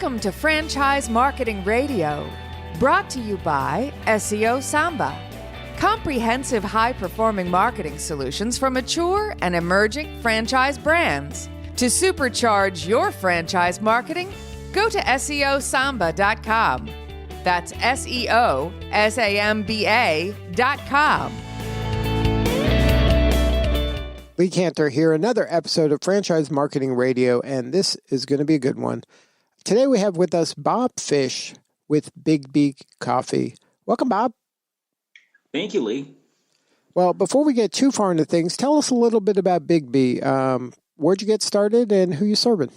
Welcome to Franchise Marketing Radio, brought to you by SeoSamba. Comprehensive high-performing marketing solutions for mature and emerging franchise brands. To supercharge your franchise marketing, go to SeoSamba.com. That's SeoSamba.com. Lee Cantor here, another episode of Franchise Marketing Radio, and this is going to be a good one. Today we have with us Bob Fish with BIGGBY Coffee. Welcome, Bob. Thank you, Lee. Well, before we get too far into things, tell us a little bit about BIGGBY. Where'd you get started and who you serving?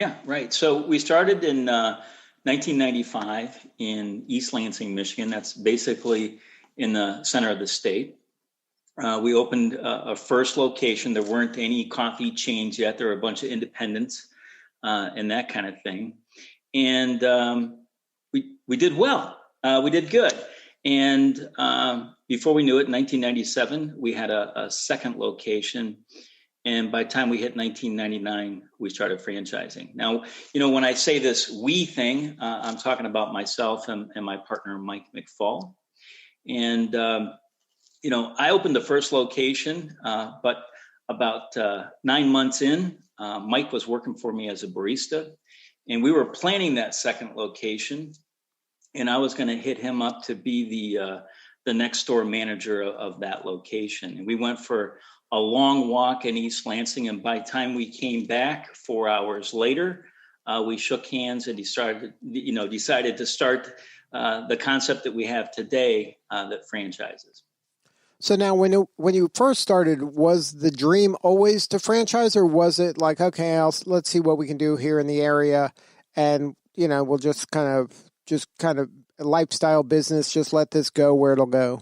Yeah, right. So we started in 1995 in East Lansing, Michigan. That's basically in the center of the state. We opened a first location. There weren't any coffee chains yet. There were a bunch of independents and that kind of thing. And we did well. We did good. And before we knew it, in 1997, we had a second location. And by the time we hit 1999, we started franchising. Now, when I say this we thing, I'm talking about myself and my partner, Mike McFall. And I opened the first location, but about 9 months in, Mike was working for me as a barista, and we were planning that second location, and I was going to hit him up to be the next door manager of that location. And we went for a long walk in East Lansing, and by the time we came back 4 hours later, we shook hands and decided to start the concept that we have today that franchises. So now when you first started, was the dream always to franchise, or was it like, okay, let's see what we can do here in the area, and we'll just kind of a lifestyle business, just let this go where it'll go?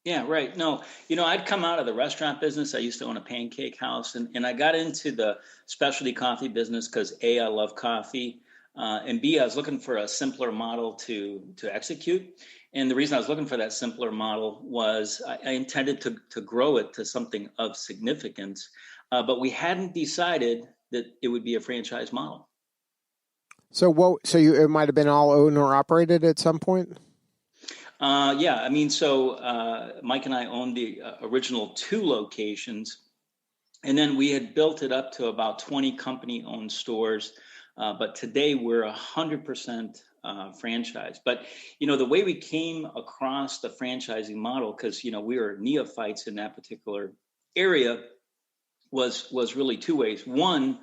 Yeah, right. No, I'd come out of the restaurant business. I used to own a pancake house, and I got into the specialty coffee business because A, I love coffee, and B, I was looking for a simpler model to execute. And the reason I was looking for that simpler model was I intended to grow it to something of significance, but we hadn't decided that it would be a franchise model. So it might have been all owned or operated at some point? Yeah. I mean, so Mike and I owned the original 2 locations, and then we had built it up to about 20 company-owned stores. But today we're 100% franchise. But, the way we came across the franchising model, because, we were neophytes in that particular area, was really 2 ways. One,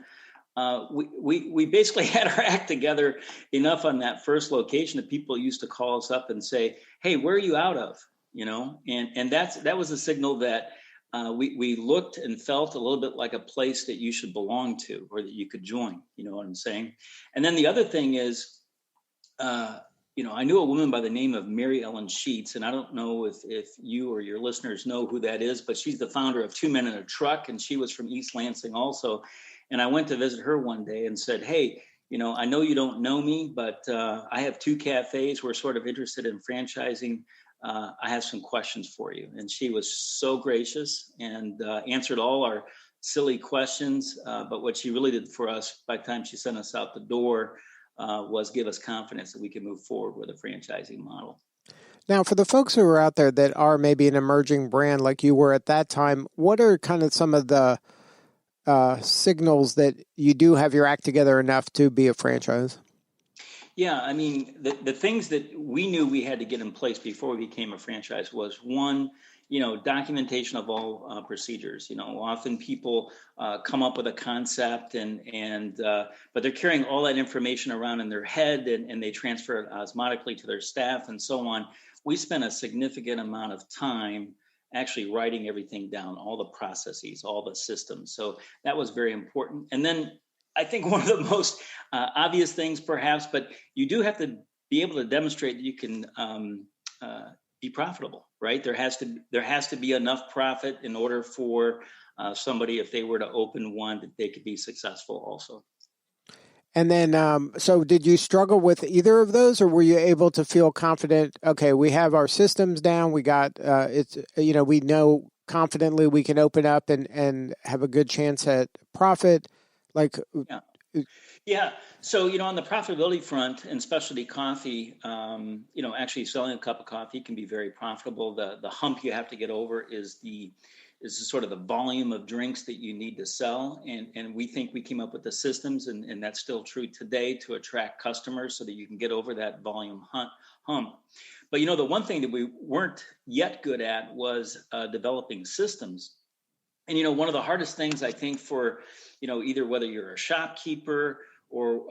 we basically had our act together enough on that first location that people used to call us up and say, hey, where are you out of? And that was a signal that we looked and felt a little bit like a place that you should belong to or that you could join. You know what I'm saying? And then the other thing is, I knew a woman by the name of Mary Ellen Sheets, and I don't know if you or your listeners know who that is, but she's the founder of 2 Men in a Truck, and she was from East Lansing also. And I went to visit her one day and said, hey, I know you don't know me, but I have 2 cafes. We're sort of interested in franchising. I have some questions for you. And she was so gracious and answered all our silly questions. But what she really did for us by the time she sent us out the door was give us confidence that we can move forward with a franchising model. Now, for the folks who are out there that are maybe an emerging brand like you were at that time, what are kind of some of the signals that you do have your act together enough to be a franchise? Yeah, I mean, the things that we knew we had to get in place before we became a franchise was, one, documentation of all procedures. Often people come up with a concept but they're carrying all that information around in their head and they transfer it osmotically to their staff and so on. We spent a significant amount of time actually writing everything down, all the processes, all the systems. So that was very important. And then I think one of the most obvious things perhaps, but you do have to be able to demonstrate that you can be profitable, right? There has to be enough profit in order for somebody, if they were to open one, that they could be successful also. And then, so did you struggle with either of those, or were you able to feel confident? Okay, we have our systems down. We got we know confidently we can open up and have a good chance at profit. Like, Yeah. So, on the profitability front and specialty coffee, actually selling a cup of coffee can be very profitable. The hump you have to get over is the sort of the volume of drinks that you need to sell. And we think we came up with the systems, and that's still true today, to attract customers so that you can get over that volume hump. But, the one thing that we weren't yet good at was developing systems. And, one of the hardest things, I think, for, either whether you're a shopkeeper or,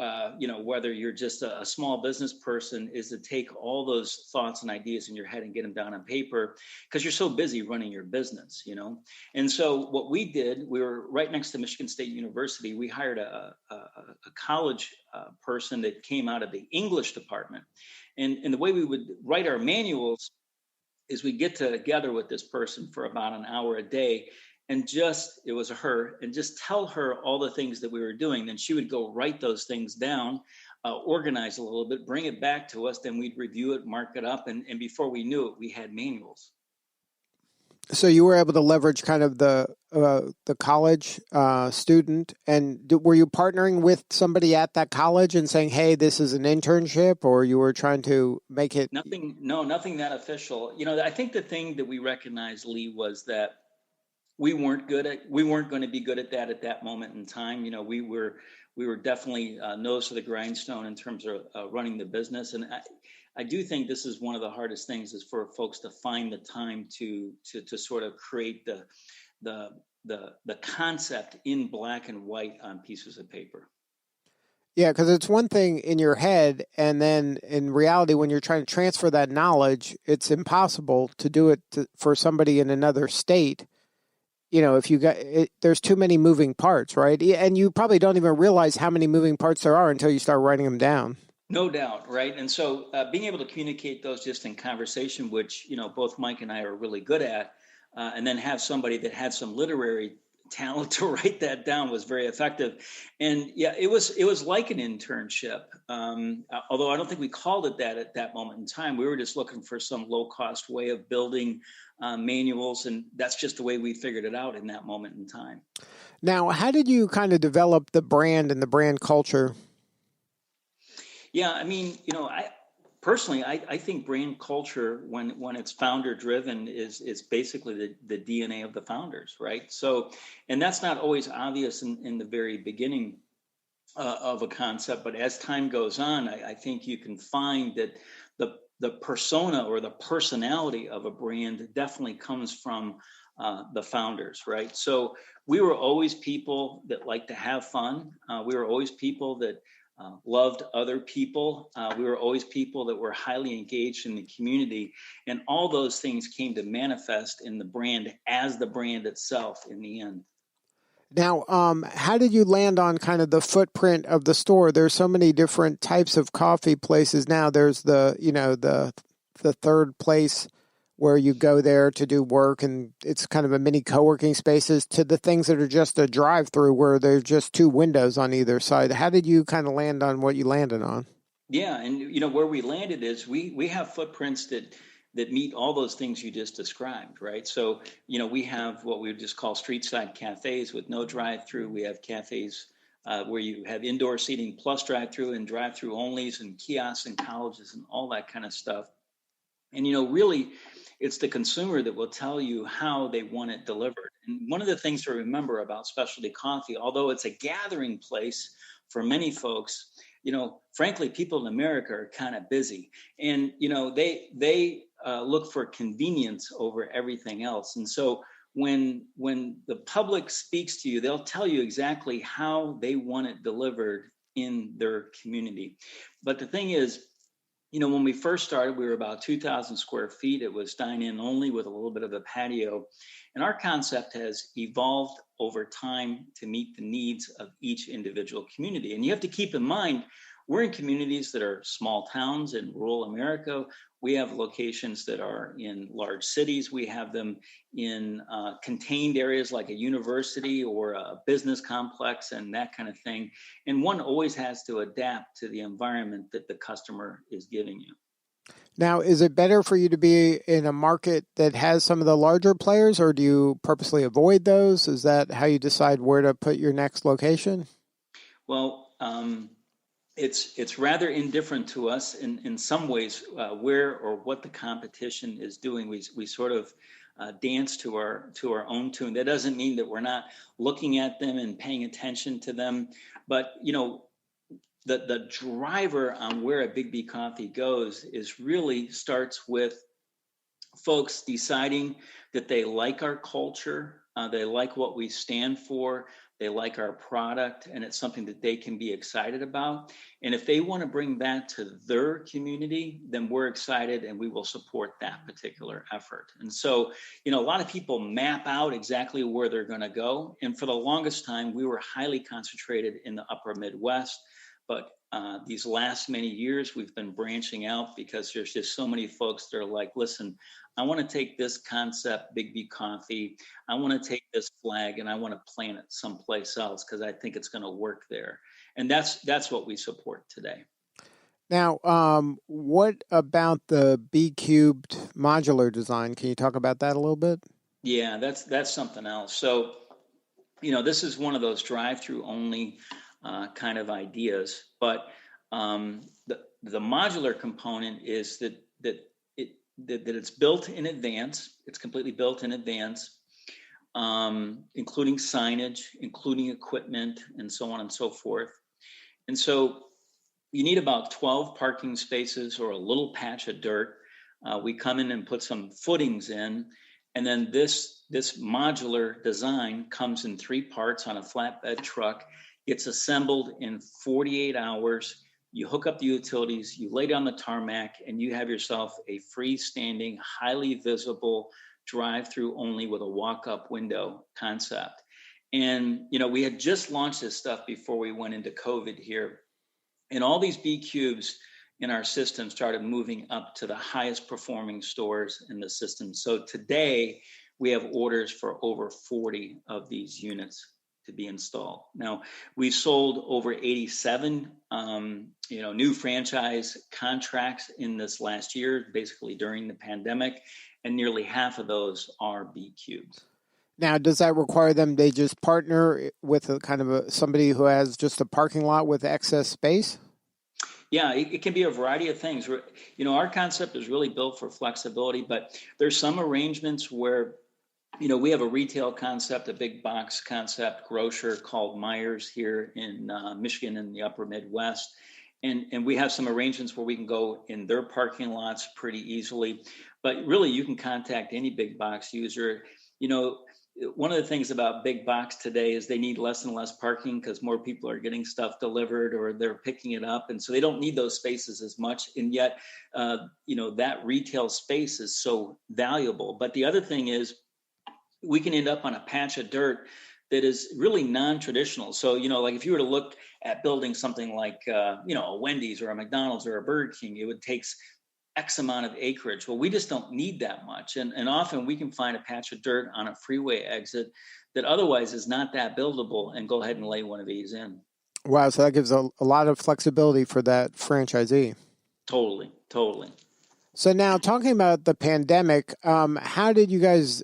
whether you're just a small business person, is to take all those thoughts and ideas in your head and get them down on paper, because you're so busy running your business. And so what we did, we were right next to Michigan State University. We hired a college person that came out of the English department. And the way we would write our manuals is we get together with this person for about an hour a day, and it was her, and just tell her all the things that we were doing. Then she would go write those things down, organize a little bit, bring it back to us. Then we'd review it, mark it up. And before we knew it, we had manuals. So you were able to leverage kind of the college student, and were you partnering with somebody at that college and saying, hey, this is an internship, or you were trying to make it? Nothing that official. I think the thing that we recognized, Lee, was that we weren't going to be good at that at that moment in time. We were definitely nose to the grindstone in terms of running the business. And I do think this is one of the hardest things, is for folks to find the time to sort of create the concept in black and white on pieces of paper. Yeah, because it's one thing in your head, and then in reality, when you're trying to transfer that knowledge, it's impossible to do it for somebody in another state. If you got it, there's too many moving parts, right? And you probably don't even realize how many moving parts there are until you start writing them down. No doubt, right? And so being able to communicate those just in conversation, which, both Mike and I are really good at, and then have somebody that had some literary talent to write that down, was very effective. And yeah, it was like an internship. Although I don't think we called it that at that moment in time. We were just looking for some low cost way of building manuals, and that's just the way we figured it out in that moment in time. Now, how did you kind of develop the brand and the brand culture? Yeah, I mean, I personally, I think brand culture, when it's founder driven, is basically the DNA of the founders, right? So, and that's not always obvious in the very beginning of a concept, but as time goes on, I think you can find that the persona or the personality of a brand definitely comes from the founders, right? So we were always people that like to have fun. We were always people that loved other people. We were always people that were highly engaged in the community. And all those things came to manifest in the brand as the brand itself in the end. Now, how did you land on kind of the footprint of the store? There's so many different types of coffee places now. There's the third place where you go there to do work, and it's kind of a mini co-working spaces, to the things that are just a drive-through where there's just two windows on either side. How did you kind of land on what you landed on? Yeah, and where we landed is we have footprints that meet all those things you just described, right? So, we have what we would just call street side cafes with no drive-through. We have cafes where you have indoor seating plus drive-through, and drive-through onlys, and kiosks and colleges and all that kind of stuff. And, really, it's the consumer that will tell you how they want it delivered. And one of the things to remember about specialty coffee, although it's a gathering place for many folks, frankly, people in America are kind of busy, and, they look for convenience over everything else. And so when the public speaks to you, they'll tell you exactly how they want it delivered in their community. But the thing is, when we first started, we were about 2,000 square feet. It was dine-in only with a little bit of a patio. And our concept has evolved over time to meet the needs of each individual community. And you have to keep in mind, we're in communities that are small towns in rural America. We have locations that are in large cities. We have them in contained areas like a university or a business complex and that kind of thing. And one always has to adapt to the environment that the customer is giving you. Now, is it better for you to be in a market that has some of the larger players, or do you purposely avoid those? Is that how you decide where to put your next location? Well, it's rather indifferent to us in some ways where or what the competition is doing. We sort of dance to our own tune. That doesn't mean that we're not looking at them and paying attention to them, but the driver on where a BIGGBY Coffee goes is really starts with folks deciding that they like our culture, they like what we stand for, they like our product, and it's something that they can be excited about. And if they want to bring that to their community, then we're excited and we will support that particular effort. And so, a lot of people map out exactly where they're going to go. And for the longest time, we were highly concentrated in the upper Midwest. But these last many years, we've been branching out because there's just so many folks that are like, listen, I want to take this concept, BIGGBY Coffee, I want to take this flag and I want to plant it someplace else because I think it's going to work there. And that's what we support today. Now, what about the B cubed modular design? Can you talk about that a little bit? Yeah, that's something else. So, this is one of those drive-through only kind of ideas, but the modular component is that it's built in advance. It's completely built in advance, including signage, including equipment, and so on and so forth. And so you need about 12 parking spaces or a little patch of dirt. We come in and put some footings in, and then this modular design comes in 3 parts on a flatbed truck. It's assembled in 48 hours. You hook up the utilities, you lay down the tarmac, and you have yourself a freestanding, highly visible drive-through only with a walk-up window concept. And, we had just launched this stuff before we went into COVID here. And all these B cubes in our system started moving up to the highest performing stores in the system. So today we have orders for over 40 of these units to be installed. Now, we've sold over 87 new franchise contracts in this last year, basically during the pandemic, and nearly half of those are B cubes. Now, does that require them they just partner with a kind of somebody who has just a parking lot with excess space? Yeah, it can be a variety of things. Our concept is really built for flexibility, but there's some arrangements where we have a retail concept, a big box concept grocer called Myers here in Michigan in the upper Midwest. And we have some arrangements where we can go in their parking lots pretty easily. But really, you can contact any big box user. One of the things about big box today is they need less and less parking because more people are getting stuff delivered or they're picking it up. And so they don't need those spaces as much. And yet, that retail space is so valuable. But the other thing is, we can end up on a patch of dirt that is really non-traditional. So, like if you were to look at building something like, a Wendy's or a McDonald's or a Burger King, it would take X amount of acreage. Well, we just don't need that much. And often we can find a patch of dirt on a freeway exit that otherwise is not that buildable and go ahead and lay one of these in. Wow. So that gives a lot of flexibility for that franchisee. Totally. So now talking about the pandemic, how did you guys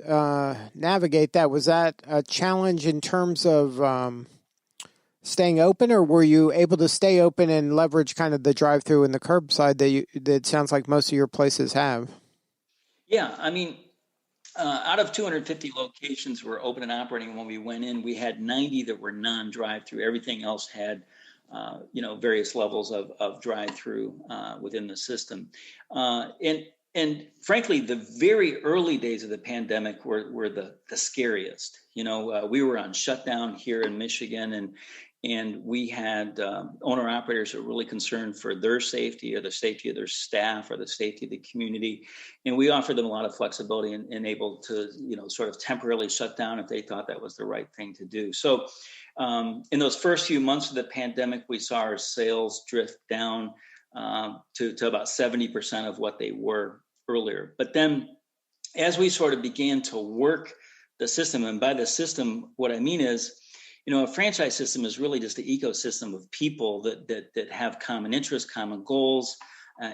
navigate that? Was that a challenge in terms of staying open, or were you able to stay open and leverage kind of the drive-through and the curbside that sounds like most of your places have? Yeah, I mean, out of 250 locations were open and operating when we went in, we had 90 that were non-drive-through. Everything else had various levels of drive-through within the system. And frankly, the very early days of the pandemic were the scariest. We were on shutdown here in Michigan, and we had owner-operators that were really concerned for their safety or the safety of their staff or the safety of the community. And we offered them a lot of flexibility and able to, sort of temporarily shut down if they thought that was the right thing to do. So in those first few months of the pandemic, we saw our sales drift down to about 70% of what they were earlier. But then as we sort of began to work the system, and by the system, what I mean is, a franchise system is really just an ecosystem of people that have common interests, common goals,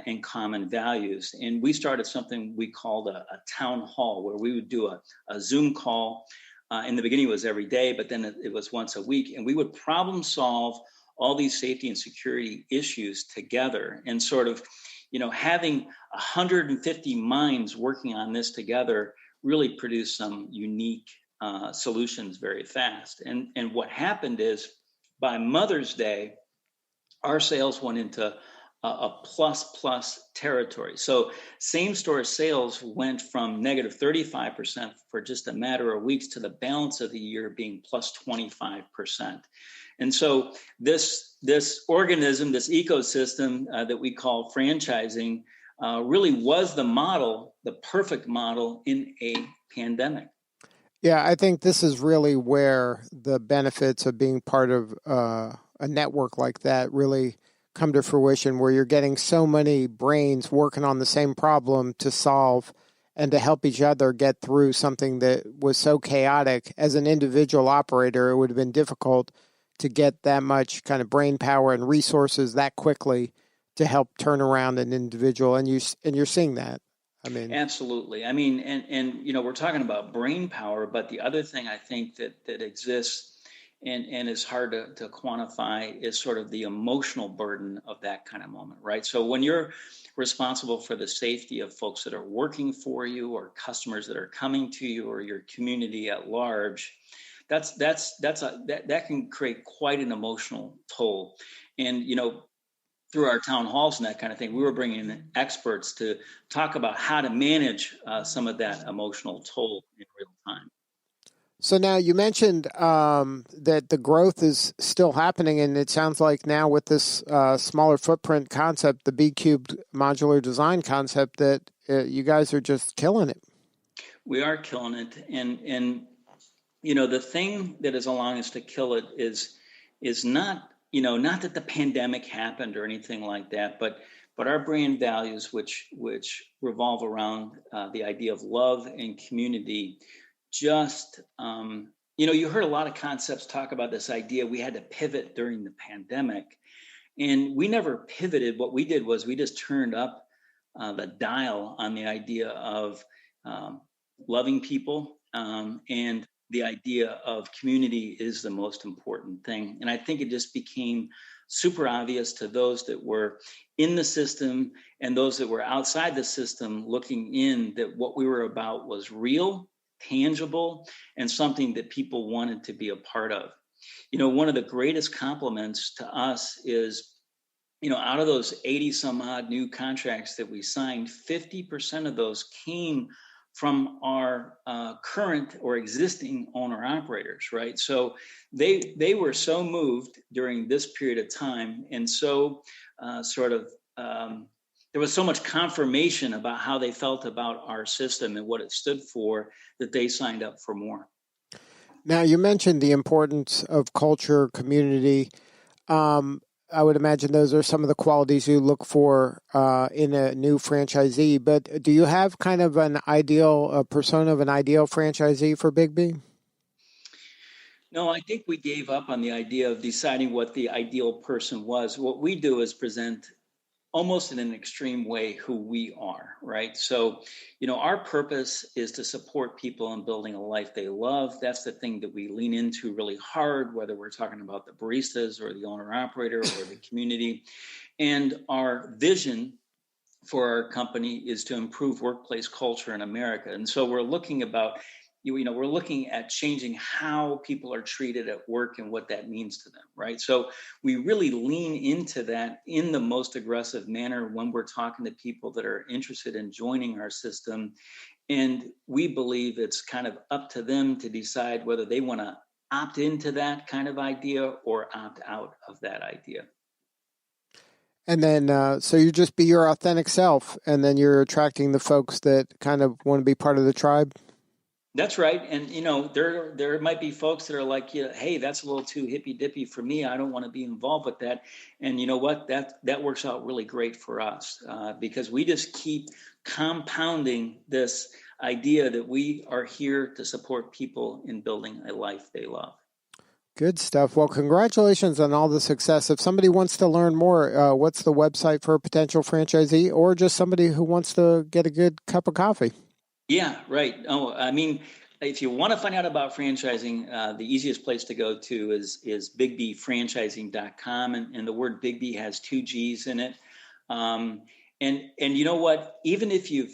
and common values. And we started something we called a town hall, where we would do a Zoom call. In the beginning, it was every day, but then it was once a week. And we would problem solve all these safety and security issues together, and sort of, having 150 minds working on this together really produced some unique solutions very fast. And what happened is, by Mother's Day, our sales went into a plus territory. So same store sales went from negative 35% for just a matter of weeks to the balance of the year being plus 25%. And so this organism, this ecosystem that we call franchising, really was the model, the perfect model in a pandemic. Yeah, I think this is really where the benefits of being part of a network like that really come to fruition, where you're getting so many brains working on the same problem to solve and to help each other get through something that was so chaotic. As an individual operator, it would have been difficult to get that much kind of brain power and resources that quickly to help turn around an individual. And you're seeing that. I mean, absolutely. I mean, and we're talking about brain power, but the other thing I think that exists and is hard to quantify is sort of the emotional burden of that kind of moment, right? So when you're responsible for the safety of folks that are working for you, or customers that are coming to you, or your community at large, that can create quite an emotional toll. And through our town halls and that kind of thing, we were bringing in experts to talk about how to manage some of that emotional toll in real time. So now you mentioned that the growth is still happening, and it sounds like now with this smaller footprint concept, the B-Cubed modular design concept, that you guys are just killing it. We are killing it, and the thing that is allowing us to kill it is not not that the pandemic happened or anything like that, but our brand values, which revolve around the idea of love and community. Just, you heard a lot of concepts talk about this idea we had to pivot during the pandemic, and we never pivoted. What we did was we just turned up the dial on the idea of loving people, and the idea of community is the most important thing. And I think it just became super obvious to those that were in the system and those that were outside the system looking in, that what we were about was real, tangible, and something that people wanted to be a part of. One of the greatest compliments to us is, out of those 80 some odd new contracts that we signed, 50% of those came from our current or existing owner operators, right? So they were so moved during this period of time, and so there was so much confirmation about how they felt about our system and what it stood for, that they signed up for more. Now, you mentioned the importance of culture, community. I would imagine those are some of the qualities you look for in a new franchisee. But do you have kind of a persona of an ideal franchisee for BIGGBY? No, I think we gave up on the idea of deciding what the ideal person was. What we do is present, almost in an extreme way, who we are, right? So, our purpose is to support people in building a life they love. That's the thing that we lean into really hard, whether we're talking about the baristas or the owner operator or the community. And our vision for our company is to improve workplace culture in America. And so we're looking at changing how people are treated at work and what that means to them, right? So we really lean into that in the most aggressive manner when we're talking to people that are interested in joining our system. And we believe it's kind of up to them to decide whether they want to opt into that kind of idea or opt out of that idea. And then, so you just be your authentic self, and then you're attracting the folks that kind of want to be part of the tribe? That's right. And, there might be folks that are like, hey, that's a little too hippy dippy for me. I don't want to be involved with that. And you know what? That works out really great for us because we just keep compounding this idea that we are here to support people in building a life they love. Good stuff. Well, congratulations on all the success. If somebody wants to learn more, what's the website for a potential franchisee, or just somebody who wants to get a good cup of coffee? Yeah, right. Oh, I mean, if you want to find out about franchising, the easiest place to go to is BIGGBYFranchising.com, and the word Bigby has 2 G's in it. And you know what? Even if you're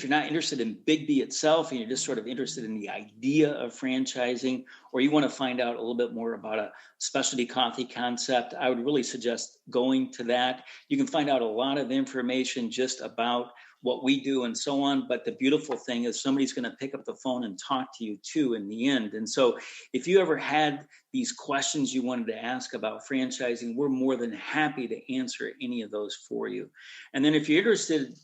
not interested in Bigby itself, and you're just sort of interested in the idea of franchising, or you want to find out a little bit more about a specialty coffee concept, I would really suggest going to that. You can find out a lot of information just about what we do and so on. But the beautiful thing is somebody's going to pick up the phone and talk to you too in the end. And so if you ever had these questions you wanted to ask about franchising, we're more than happy to answer any of those for you. And then if you're interested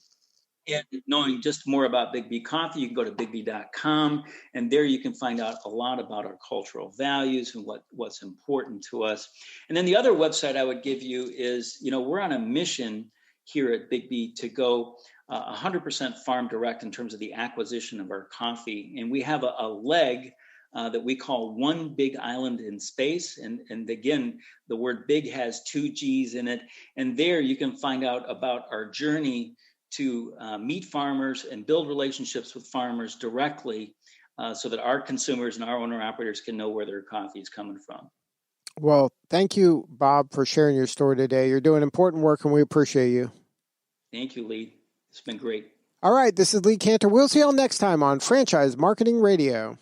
in knowing just more about BIGGBY Coffee, you can go to BIGGBY.com, and there you can find out a lot about our cultural values and what's important to us. And then the other website I would give you is, we're on a mission here at BIGGBY to go 100% farm direct in terms of the acquisition of our coffee. And we have a leg that we call One Big Island in Space. And again, the word big has 2 G's in it. And there you can find out about our journey to meet farmers and build relationships with farmers directly so that our consumers and our owner operators can know where their coffee is coming from. Well, thank you, Bob, for sharing your story today. You're doing important work, and we appreciate you. Thank you, Lee. It's been great. All right, this is Lee Cantor. We'll see you all next time on Franchise Marketing Radio.